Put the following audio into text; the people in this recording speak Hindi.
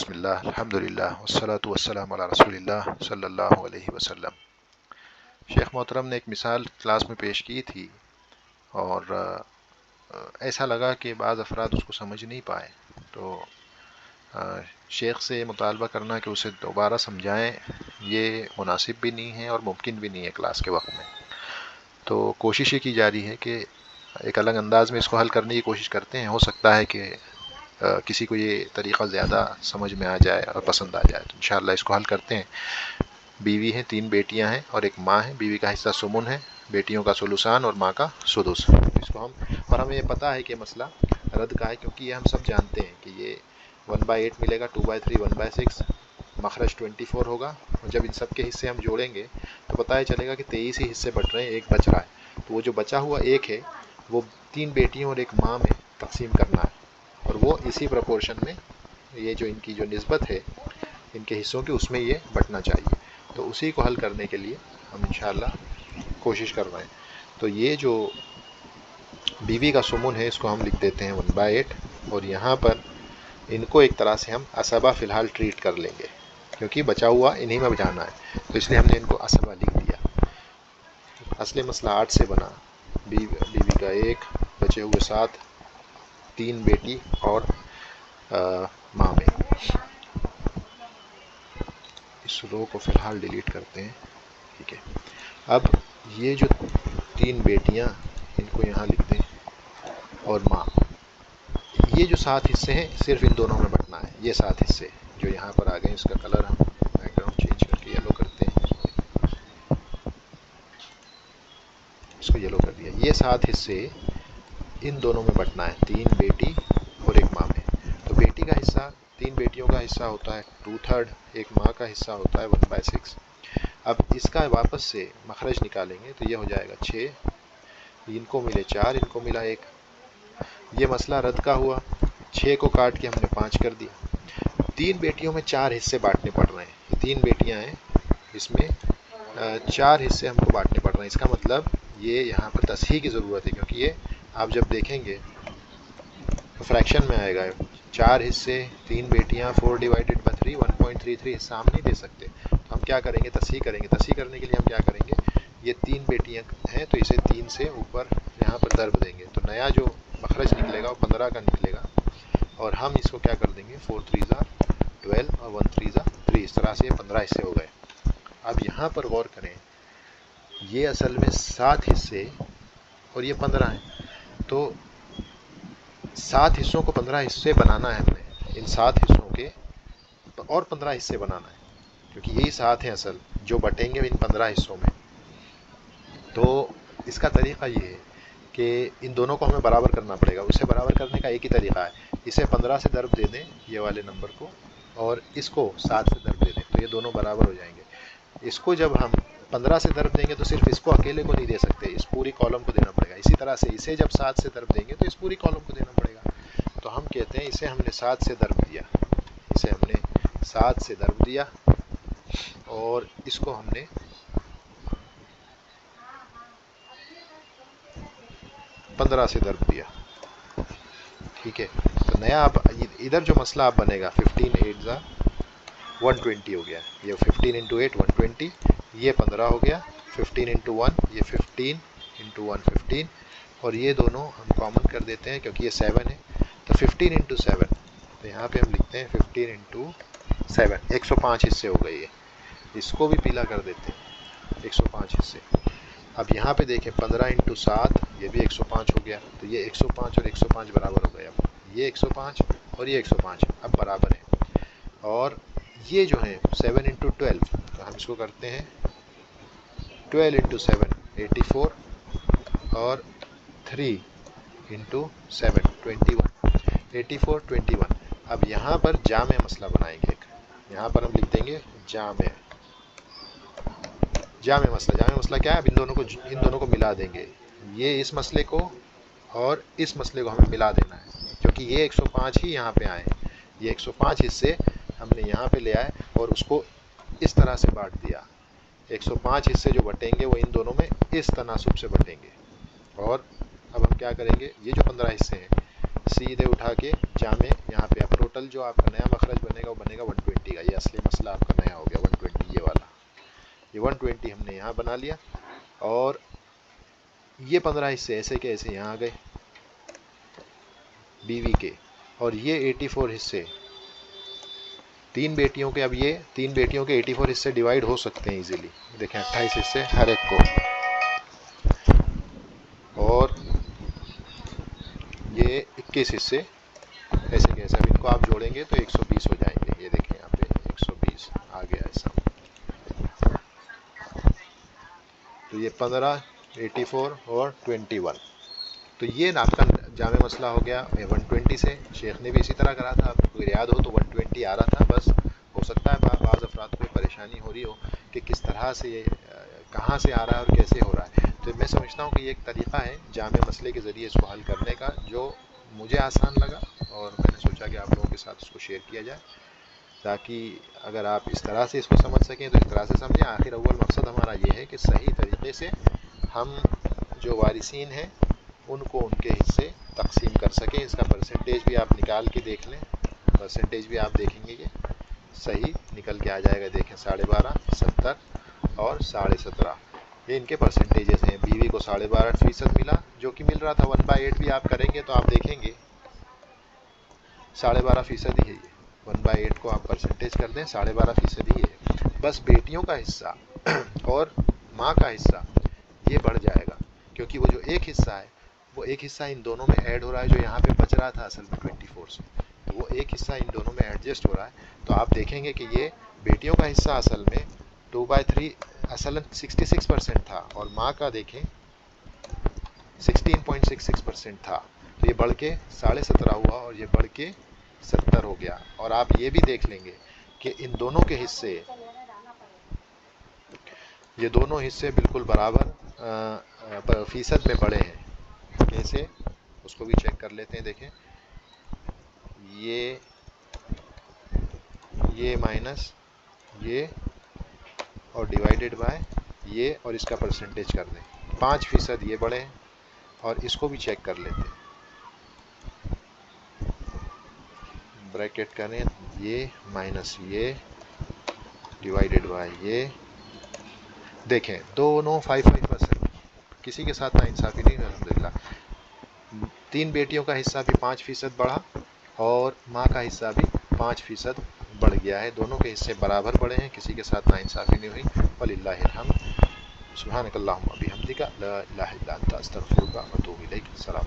बिस्मिल्लाह अल्हम्दुलिल्लाह वस्सलातु वस्सलामु अला रसूलिल्लाह सल्लल्लाहु अलैहि वसल्लम। शेख मोहतरम ने एक मिसाल क्लास में पेश की थी और ऐसा लगा कि बाज़ अफराद उसको समझ नहीं पाए, तो शेख से मुतालबा करना कि उसे दोबारा समझाएं ये मुनासिब भी नहीं है और मुमकिन भी नहीं है क्लास के वक्त में। तो कोशिश ये की जा रही है कि एक अलग अंदाज में इसको हल करने की कोशिश करते हैं। हो सकता है कि किसी को ये तरीक़ा ज़्यादा समझ में आ जाए और पसंद आ जाए, तो इंशाअल्लाह इसको हल करते हैं। बीवी हैं, 3 बेटियां हैं और एक माँ है। बीवी का हिस्सा सुमुन है, बेटियों का सुलुसान और माँ का सुदुस। इसको हम, और हमें ये पता है कि मसला रद्द का है, क्योंकि ये हम सब जानते हैं कि ये 1/8 मिलेगा, 2/3, 1/6, मखरज 24 होगा। और जब इन सब के हिस्से हम जोड़ेंगे तो पता ही चलेगा कि 23 ही हिस्से बच रहे हैं, एक बच रहा है। तो वो जो बचा हुआ एक है वो 3 बेटियों और एक माँ में तकसीम करना है, और वो इसी प्रपोर्शन में, ये जो इनकी जो निस्बत है इनके हिस्सों की, उसमें ये बटना चाहिए। तो उसी को हल करने के लिए हम इंशाअल्लाह कोशिश कर रहे हैं। तो ये जो बीवी का सुमुन है इसको हम लिख देते हैं 1/8, और यहाँ पर इनको एक तरह से हम असबा फ़िलहाल ट्रीट कर लेंगे, क्योंकि बचा हुआ इन्हीं में जाना है, तो इसलिए हमने इनको असबा लिख दिया। असली मसला 8 से बना, बीवी का 1, बचे हुए 7, 3 बेटी और माँ में। इस रो को फ़िलहाल डिलीट करते हैं, ठीक है। अब ये जो 3 बेटियां, इनको यहाँ लिख दें, और माँ, ये जो 7 हिस्से हैं सिर्फ इन दोनों में बंटना है। ये 7 हिस्से जो यहाँ पर आ गए, इसका कलर हम बैकग्राउंड चेंज करके येलो करते हैं, इसको येलो कर दिया। ये 7 हिस्से इन दोनों में बंटना है, 3 बेटी और एक माँ में। तो बेटी का हिस्सा, 3 बेटियों का हिस्सा होता है 2/3, एक माँ का हिस्सा होता है 1/6। अब इसका वापस से मखरज निकालेंगे तो ये हो जाएगा 6, इनको मिले 4, इनको मिला 1। ये मसला रद्द का हुआ, 6 को काट के हमने 5 कर दिया। 3 बेटियों में 4 हिस्से बांटने पड़ रहे हैं। ये 3 बेटियां हैं, इसमें 4 हिस्से हमको बांटने पड़ रहे हैं। इसका मतलब ये यहाँ पर तसहीह की ज़रूरत है, क्योंकि ये आप जब देखेंगे तो फ्रैक्शन में आएगा। 4 हिस्से, 3 बेटियां, 4/3, 1.33 हिस्सा हम नहीं दे सकते। तो हम क्या करेंगे, तसहीह करेंगे। तसहीह करने के लिए हम क्या करेंगे, ये 3 बेटियां हैं तो इसे 3 से ऊपर यहाँ पर दर्ब देंगे, तो नया जो मखरज निकलेगा वो 15 का निकलेगा। और हम इसको क्या कर देंगे, 4 3 12 और 1 3 3, इस तरह से ये 15 हिस्से हो गए। अब यहाँ पर गौर करें, ये असल में 7 हिस्से और ये 15 हैं, तो 7 हिस्सों को 15 हिस्से बनाना है हमने। इन 7 हिस्सों के और 15 हिस्से बनाना है, क्योंकि यही 7 हैं असल जो बटेंगे इन 15 हिस्सों में। तो इसका तरीक़ा ये है कि इन दोनों को हमें बराबर करना पड़ेगा। उसे बराबर करने का एक ही तरीक़ा है, इसे 15 से दर्ब दे दें ये वाले नंबर को, और इसको 7 से दर्ब दे दें, तो ये दोनों बराबर हो जाएंगे। इसको जब हम 15 से दर्ब देंगे तो सिर्फ इसको अकेले को नहीं दे सकते, इस पूरी कॉलम को देना पड़ेगा। इसी तरह से इसे जब 7 से दर्ब देंगे तो इस पूरी कॉलम को देना पड़ेगा। तो हम कहते हैं इसे हमने 7 से दर्ब दिया, इसे हमने 7 से दर्ब दिया, और इसको हमने 15 से दर्ब दिया, ठीक है। तो नया अब इधर जो मसला अब बनेगा, 15 8 120 हो गया। ये 15 × 8 120, ये 15 हो गया। 15 × 1, ये 15 × 1 15, और ये दोनों हम कॉमन कर देते हैं क्योंकि ये 7 है, तो 15 × 7। तो यहाँ पे हम लिखते हैं 15 × 7, 105 हिस्से हो गए। ये इसको भी पीला कर देते हैं, 105 हिस्से। अब यहाँ पे देखें 15 × 7, ये भी 105 हो गया। तो ये 105 और 105 बराबर हो गए। अब ये 105 और ये 105 अब बराबर है। और ये जो है 7 × 12, तो हम इसको करते हैं 12 × 7 84, और 3 × 7 21, 84 21। अब यहाँ पर जामे मसला बनाएंगे एक, यहाँ पर हम लिख देंगे जामे मसला। जामे मसला क्या है, अब इन दोनों को मिला देंगे। ये इस मसले को और इस मसले को हमें मिला देना है, क्योंकि ये 105 ही यहाँ पे आए। ये 105 हिस्से हमने यहाँ पे ले आए और उसको इस तरह से बांट दिया। 105 हिस्से जो बटेंगे वो इन दोनों में इस तनासुब से बटेंगे। और अब हम क्या करेंगे, ये जो 15 हिस्से हैं सीधे उठा के जामे यहाँ पे। अब टोटल जो आपका नया मखरज बनेगा वो बनेगा 120 का। ये असली मसला आपका नया हो गया 120 ये वाला। ये 120 हमने यहाँ बना लिया और ये 15 हिस्से ऐसे के ऐसे यहाँ आ गए बीवी के। और ये 84 हिस्से तीन बेटियों के। अब ये तीन बेटियों के 84 हिस्से डिवाइड हो सकते हैं इजीली। देखें 28 हिस्से हर एक को, और ये 21 हिस्से ऐसे कैसे। अब इनको आप जोड़ेंगे तो 120 हो जाएंगे। ये देखें यहाँ पे 120 आ गया ऐसा। तो ये 15, 84 और 21। तो ये आपका जामे मसला हो गया 120 से। शेख ने भी इसी तरह करा था, आपको याद हो तो 120 आ रहा था। बस हो सकता है बाज़ अफराद को परेशानी हो रही हो कि किस तरह से ये कहाँ से आ रहा है और कैसे हो रहा है। तो मैं समझता हूँ कि ये एक तरीक़ा है जामे मसले के ज़रिए इसको हल करने का, जो मुझे आसान लगा और मैंने सोचा कि आप लोगों के साथ इसको शेयर किया जाए, ताकि अगर आप इस तरह से इसको समझ सकें तो इस तरह से समझें। आखिर अव्वल मकसद हमारा ये है कि सही तरीके से हम जो वारिसीन हैं उनको उनके हिस्से तकसीम कर सकें। इसका परसेंटेज भी आप निकाल के देख लें, परसेंटेज भी आप देखेंगे कि सही निकल के आ जाएगा। देखें 12.5, 70 और 17.5 ये इनके परसेंटेजेस हैं। बीवी को 12.5% मिला, जो कि मिल रहा था 1/8 भी आप करेंगे तो आप देखेंगे 12.5% ही है। ये 1/8 को आप परसेंटेज कर दें 12.5% ही है। बस बेटियों का हिस्सा और माँ का हिस्सा ये बढ़ जाएगा, क्योंकि वो जो एक हिस्सा है वो एक हिस्सा इन दोनों में ऐड हो रहा है, जो यहाँ पे बच रहा था असल में 24 से, तो वो एक हिस्सा इन दोनों में एडजस्ट हो रहा है। तो आप देखेंगे कि ये बेटियों का हिस्सा असल में 2/3 असल 66% था, और माँ का देखें 16.66% था। तो ये बढ़ के 17.5 हुआ और ये बढ़ के 70 हो गया। और आप ये भी देख लेंगे कि इन दोनों के हिस्से, ये दोनों हिस्से बिल्कुल बराबर फीसद में बढ़े हैं। कैसे, उसको भी चेक कर लेते हैं। देखें ये माइनस ये और डिवाइडेड बाय ये, और इसका परसेंटेज कर दें 5% ये बढ़े हैं। और इसको भी चेक कर लेते हैं, ब्रैकेट करें ये माइनस ये डिवाइडेड बाय ये। देखें दोनों 5%, किसी के साथ नाइंसाफ़ी नहीं है अल्हम्दुलिल्लाह। तीन बेटियों का हिस्सा भी 5% बढ़ा और माँ का हिस्सा भी 5% बढ़ गया है। दोनों के हिस्से बराबर बढ़े हैं, किसी के साथ नाइंसाफ़ी नहीं हुई। वलिल्लाहिल हम्द। सुब्हानकल्लाहुम्मा बिहम्दिका ला इलाहा इल्ला अंता अस्तगफिरुका व अतूबु इलैक। सलाम।